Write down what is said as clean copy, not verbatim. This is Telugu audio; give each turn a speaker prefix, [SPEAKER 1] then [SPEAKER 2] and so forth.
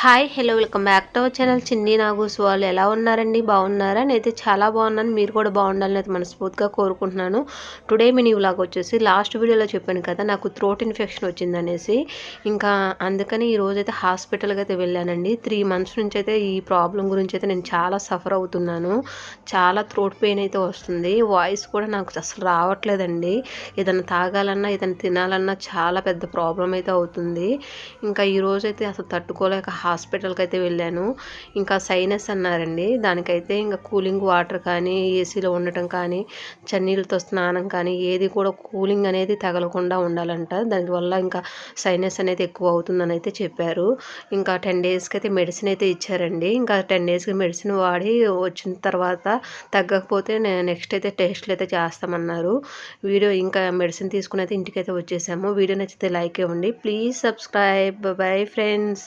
[SPEAKER 1] Hi hello welcome back to our channel చిన్ని నాగూస్ వాళ్ళు ఎలా ఉన్నారండి బాగున్నారా నేనైతే చాలా బాగున్నాను మీరు కూడా బాగుండాలని అయితే మనస్ఫూర్తిగా కోరుకుంటున్నాను టుడే మినీ వ్లాగ్ వచ్చేసి లాస్ట్ వీడియోలో చెప్పాను కదా నాకు థ్రోట్ ఇన్ఫెక్షన్ వచ్చిందనేసి ఇంకా అందుకని ఈ రోజు అయితే హాస్పిటల్కి అయితే వెళ్ళానండి 3 మంత్స్ నుంచి అయితే ఈ ప్రాబ్లం గురించి అయితే నేను చాలా సఫర్ అవుతున్నాను చాలా థ్రోట్ పెయిన్ అయితే వస్తుంది వాయిస్ కూడా నాకు అసలు రావట్లేదండి ఏదైనా తాగాలన్నా ఏదైనా తినాలన్నా చాలా పెద్ద ప్రాబ్లం అయితే అవుతుంది ఇంకా ఈ రోజు అయితే అసలు తట్టుకోలేక హాస్పిటల్కి అయితే వెళ్ళాను ఇంకా సైనస్ అన్నారండి దానికైతే ఇంకా కూలింగ్ వాటర్ కానీ ఏసీలో ఉండటం కానీ చన్నీళ్ళతో స్నానం కానీ ఏది కూడా కూలింగ్ అనేది తగలకుండా ఉండాలంట దానివల్ల ఇంకా సైనస్ అనేది ఎక్కువ అవుతుందని అయితే చెప్పారు ఇంకా 10 డేస్కి అయితే మెడిసిన్ అయితే ఇచ్చారండి ఇంకా 10 డేస్కి మెడిసిన్ వాడి వచ్చిన తర్వాత తగ్గకపోతే నెక్స్ట్ అయితే టెస్ట్లు అయితే చేస్తామన్నారు వీడియో ఇంకా మెడిసిన్ తీసుకుని అయితే ఇంటికి అయితే వచ్చేసాము వీడియో నచ్చితే లైక్ ఇవ్వండి ప్లీజ్ సబ్స్క్రైబ్ బై ఫ్రెండ్స్.